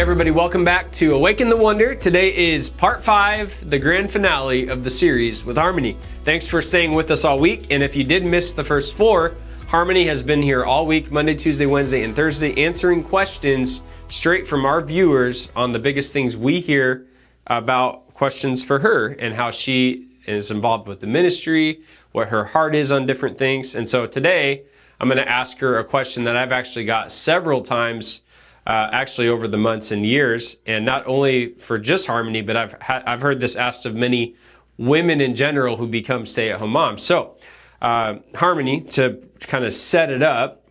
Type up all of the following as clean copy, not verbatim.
everybody, welcome back to Awaken the Wonder. Today is part 5, the grand finale of the series with Harmonee. Thanks for staying with us all week, and if you did miss the first 4, Harmonee has been here all week, Monday, Tuesday, Wednesday, and Thursday, answering questions straight from our viewers on the biggest things we hear about questions for her and how she is involved with the ministry, what her heart is on different things. And so today, I'm going to ask her a question that I've actually got several times actually over the months and years, and not only for just Harmonee, but I've heard this asked of many women in general who become stay-at-home moms. So, Harmonee, to kind of set it up,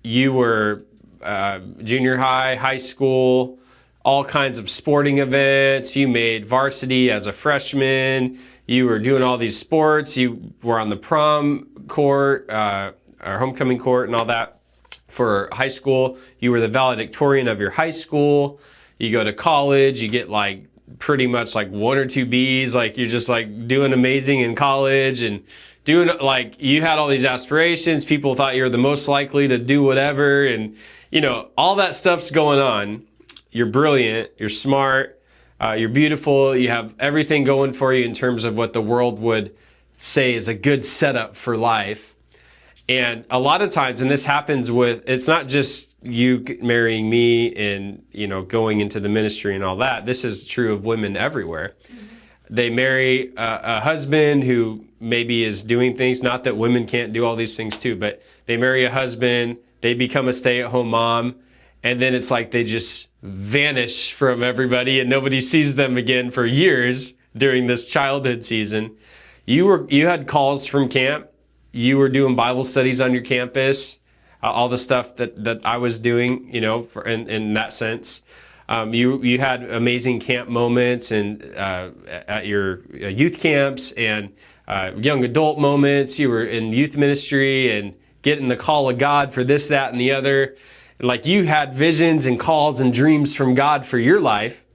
you were junior high, high school, all kinds of sporting events. You made varsity as a freshman. You were doing all these sports. You were on the prom court, or homecoming court, and all that. For high school, you were the valedictorian of your high school. You go to college, you get like pretty much like 1 or 2 B's, like you're just like doing amazing in college and doing like, you had all these aspirations. People thought you were the most likely to do whatever. And you know, all that stuff's going on. You're brilliant, you're smart, you're beautiful. You have everything going for you in terms of what the world would say is a good setup for life. And a lot of times, and this happens with, it's not just you marrying me and, you know, going into the ministry and all that. This is true of women everywhere. Mm-hmm. They marry a husband who maybe is doing things, not that women can't do all these things too, but they marry a husband, they become a stay-at-home mom, and then it's like they just vanish from everybody and nobody sees them again for years during this childhood season. You had calls from camp. You were doing Bible studies on your campus, all the stuff that I was doing, you know, in that sense. You had amazing camp moments and at your youth camps and young adult moments. You were in youth ministry and getting the call of God for this, that, and the other. Like you had visions and calls and dreams from God for your life.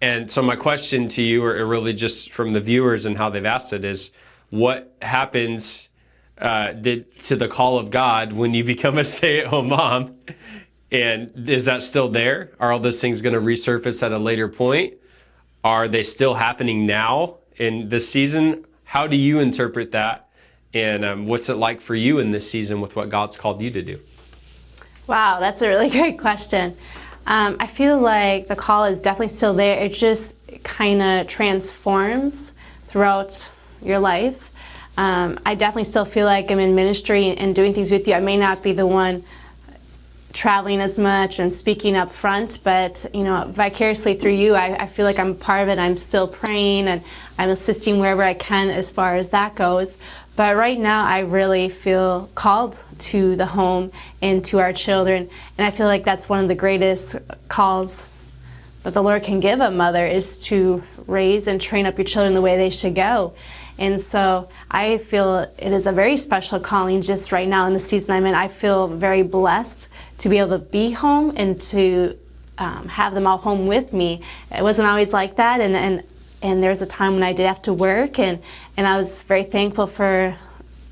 And so my question to you, or really just from the viewers and how they've asked it, is what happens to the call of God when you become a stay-at-home mom? And is that still there? Are all those things going to resurface at a later point? Are they still happening now in this season? How do you interpret that? And what's it like for you in this season with what God's called you to do? Wow, that's a really great question. I feel like the call is definitely still there. It just kind of transforms throughout your life. I definitely still feel like I'm in ministry and doing things with you. I may not be the one traveling as much and speaking up front, but you know, vicariously through you, I feel like I'm part of it. I'm still praying and I'm assisting wherever I can as far as that goes. But right now, I really feel called to the home and to our children, and I feel like that's one of the greatest calls that the Lord can give a mother, is to raise and train up your children the way they should go. And so I feel it is a very special calling just right now in the season I'm in. I feel very blessed to be able to be home and to have them all home with me. It wasn't always like that, and there was a time when I did have to work, and I was very thankful for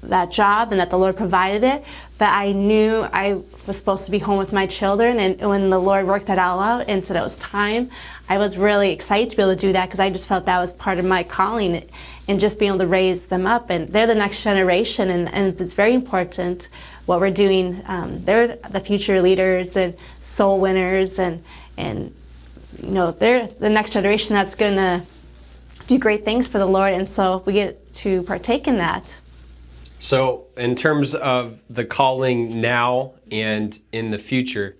that job and that the Lord provided it. But I knew I was supposed to be home with my children, and when the Lord worked that all out and said it was time, I was really excited to be able to do that, because I just felt that was part of my calling, and just being able to raise them up. And they're the next generation, and it's very important what we're doing. They're the future leaders and soul winners, and you know, they're the next generation that's going to do great things for the Lord, and so we get to partake in that. So in terms of the calling now and in the future,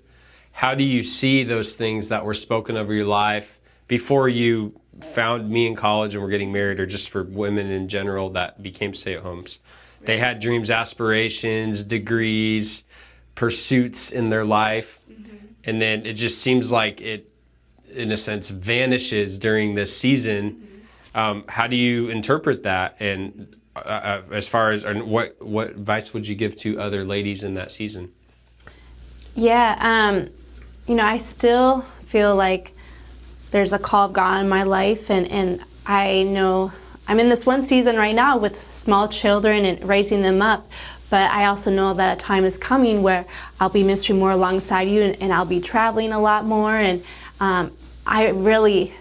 how do you see those things that were spoken over your life before you found me in college and were getting married, or just for women in general that became stay-at-homes? They had dreams, aspirations, degrees, pursuits in their life, and then it just seems like it, in a sense, vanishes during this season. How do you interpret that? And as far as, what advice would you give to other ladies in that season? Yeah, you know, I still feel like there's a call of God in my life, and I know I'm in this one season right now with small children and raising them up, but I also know that a time is coming where I'll be ministering more alongside you, and I'll be traveling a lot more. And I really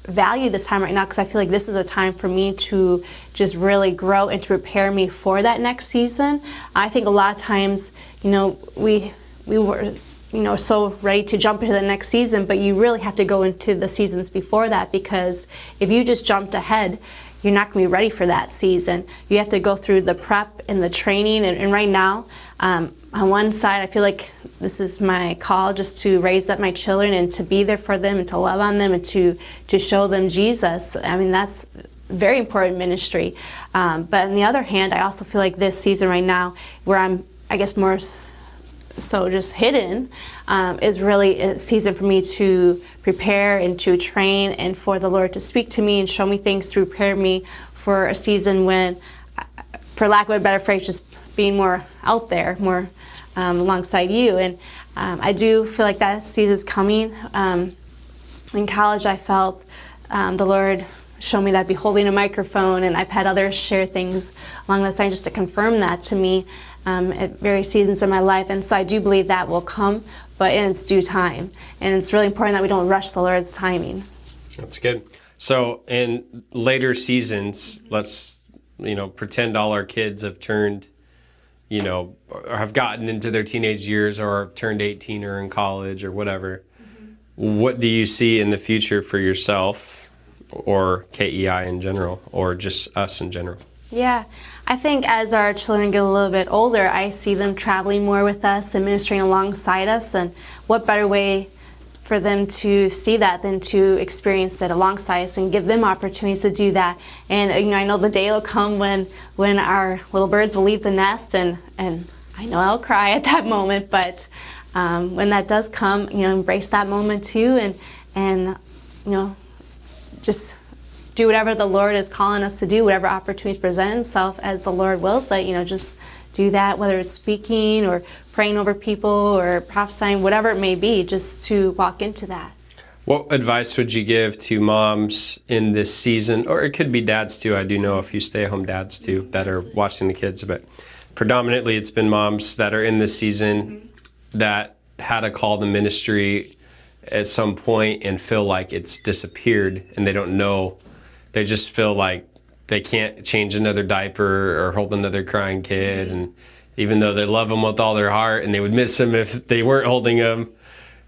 value this time right now because I feel like this is a time for me to just really grow and to prepare me for that next season. I think a lot of times, we were so ready to jump into the next season, but you really have to go into the seasons before that, because if you just jumped ahead, you're not going to be ready for that season. You have to go through the prep and the training, and right now, on one side, I feel like this is my call, just to raise up my children and to be there for them and to love on them and to show them Jesus. I mean, that's very important ministry. But on the other hand, I also feel like this season right now, where I'm, I guess, more so just hidden, is really a season for me to prepare and to train, and for the Lord to speak to me and show me things to prepare me for a season when, for lack of a better phrase, just being more out there, more alongside you. And I do feel like that season's coming. In college, I felt the Lord show me that I'd be holding a microphone, and I've had others share things along that line just to confirm that to me at various seasons of my life. And so I do believe that will come, but in its due time. And it's really important that we don't rush the Lord's timing. That's good. So in later seasons, let's pretend all our kids have turned, or have gotten into their teenage years, or have turned 18 or in college or whatever. Mm-hmm. What do you see in the future for yourself, or KEI in general, or just us in general? Yeah, I think as our children get a little bit older, I see them traveling more with us and ministering alongside us, and what better way for them to see that than to experience it alongside us and give them opportunities to do that. And I know the day will come when our little birds will leave the nest, and I know I'll cry at that moment, but when that does come, embrace that moment too, and just do whatever the Lord is calling us to do, whatever opportunities present himself as the Lord wills, that just do that, whether it's speaking or praying over people or prophesying, whatever it may be, just to walk into that. What advice would you give to moms in this season, or it could be dads too? I do know a few stay-at-home dads too that are watching the kids, but predominantly it's been moms that are in this season that had a call to ministry at some point and feel like it's disappeared, and they don't know. They just feel like they can't change another diaper or hold another crying kid, and even though they love them with all their heart and they would miss them if they weren't holding them,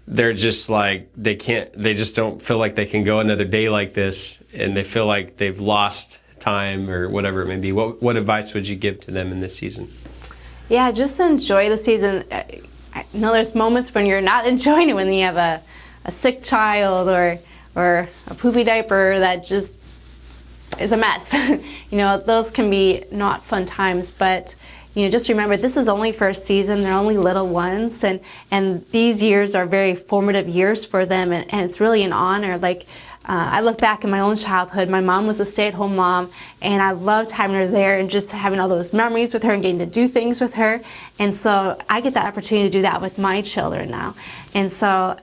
they're just like, they just don't feel like they can go another day like this, and they feel like they've lost time or whatever it may be. What advice would you give to them in this season? Yeah, just enjoy the season. I know there's moments when you're not enjoying it, when you have a sick child or a poopy diaper that just is a mess. Those can be not fun times, but just remember, this is only for a season. They're only little ones, and these years are very formative years for them, and it's really an honor. I look back in my own childhood. My mom was a stay-at-home mom, and I loved having her there and just having all those memories with her and getting to do things with her. And so I get the opportunity to do that with my children now. And so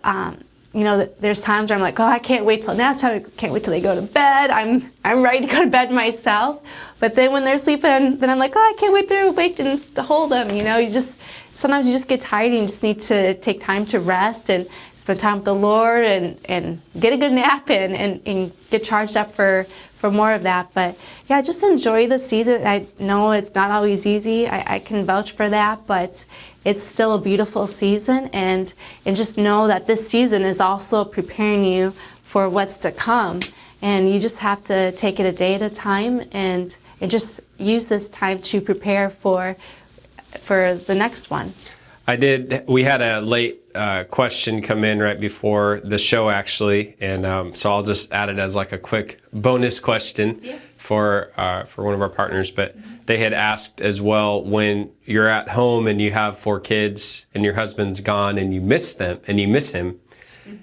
there's times where I'm like, oh, I can't wait till nap time. I can't wait till they go to bed. I'm ready to go to bed myself. But then when they're sleeping, then I'm like, oh, I can't wait till they're awake and to hold them. Sometimes you just get tired and you just need to take time to rest and spend time with the Lord and get a good nap in and get charged up for more of that. But yeah, just enjoy the season. I know it's not always easy. I can vouch for that, but it's still a beautiful season, and just know that this season is also preparing you for what's to come. And you just have to take it a day at a time and just use this time to prepare for the next one. We had a late question come in right before the show, actually, and so I'll just add it as like a quick bonus question for one of our partners. But they had asked as well, when you're at home and you have 4 kids and your husband's gone and you miss them and you miss him,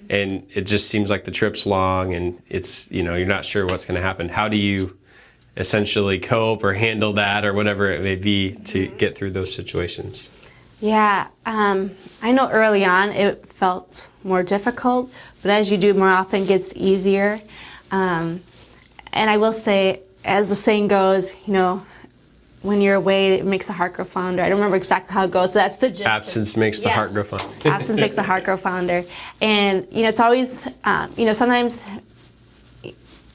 and it just seems like the trip's long and it's, you're not sure what's going to happen. How do you essentially cope or handle that, or whatever it may be, to get through those situations? Yeah, I know early on it felt more difficult, but as you do it more often, it gets easier. And I will say, as the saying goes, when you're away, it makes the heart grow fonder. I don't remember exactly how it goes, but that's the gist. Absence makes the heart grow fonder. Absence makes the heart grow fonder. And, it's always, sometimes,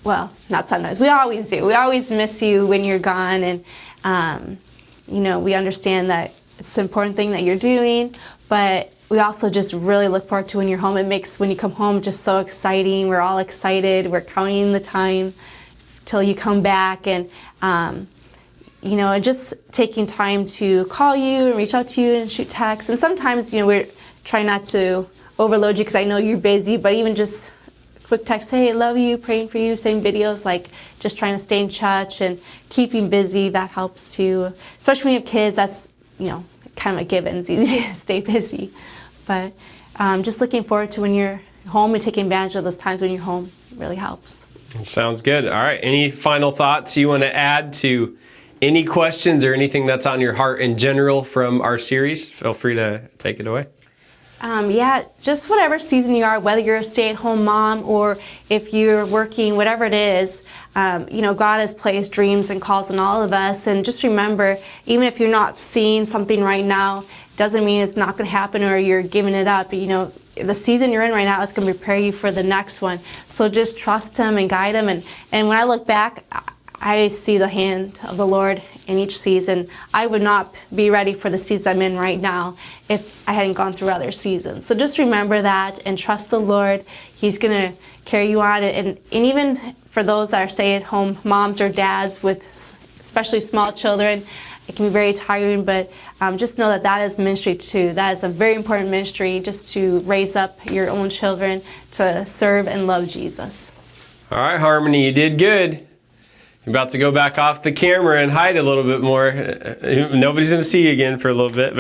well, not sometimes, we always do. We always miss you when you're gone. And, we understand that it's an important thing that you're doing, but we also just really look forward to when you're home. It makes when you come home just so exciting. We're all excited. We're counting the time till you come back. And, just taking time to call you and reach out to you and shoot texts. And sometimes, we're trying not to overload you because I know you're busy, but even just quick text, hey, love you, praying for you, same videos, like just trying to stay in touch and keeping busy, that helps too. Especially when you have kids, that's, kind of a given. It's easy to stay busy. But just looking forward to when you're home and taking advantage of those times when you're home really helps. Sounds good. All right. Any final thoughts you want to add to any questions or anything that's on your heart in general from our series? Feel free to take it away. Just whatever season you are, whether you're a stay-at-home mom or if you're working, whatever it is, God has placed dreams and calls in all of us. And just remember, even if you're not seeing something right now, doesn't mean it's not going to happen or you're giving it up. The season you're in right now is going to prepare you for the next one. So just trust Him and guide Him. And when I look back, I see the hand of the Lord in each season. I would not be ready for the season I'm in right now if I hadn't gone through other seasons. So just remember that and trust the Lord. He's going to carry you on. And even for those that are stay-at-home moms or dads with especially small children, it can be very tiring, but just know that is ministry too. That is a very important ministry, just to raise up your own children to serve and love Jesus. All right, Harmonee, you did good. You're about to go back off the camera and hide a little bit more. Nobody's going to see you again for a little bit,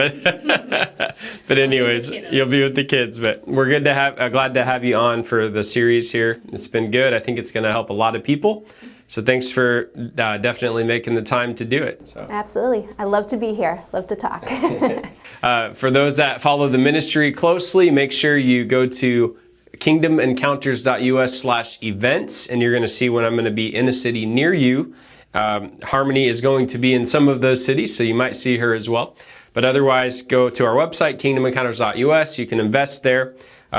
but anyways, you'll be with the kids. But we're glad to have you on for the series here. It's been good. I think it's going to help a lot of people. So thanks for definitely making the time to do it. So. Absolutely. I love to be here. Love to talk. For those that follow the ministry closely, make sure you go to kingdomencounters.us/events, and you're going to see when I'm going to be in a city near you. Harmonee is going to be in some of those cities, so you might see her as well. But otherwise, go to our website, kingdomencounters.us. You can invest there.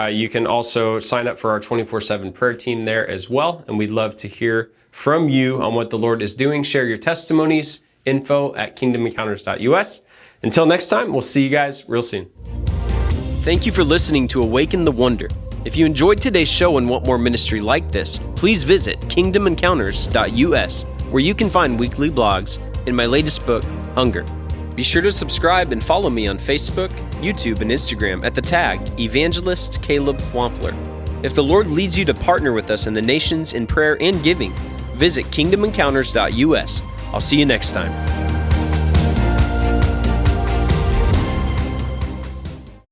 You can also sign up for our 24/7 prayer team there as well, and we'd love to hear from you on what the Lord is doing. Share your testimonies, info@kingdomencounters.us. Until next time, we'll see you guys real soon. Thank you for listening to Awaken the Wonder. If you enjoyed today's show and want more ministry like this, please visit kingdomencounters.us, where you can find weekly blogs and my latest book, Hunger. Be sure to subscribe and follow me on Facebook, YouTube, and Instagram at the tag Evangelist Caleb Wampler. If the Lord leads you to partner with us in the nations in prayer and giving, visit kingdomencounters.us. I'll see you next time.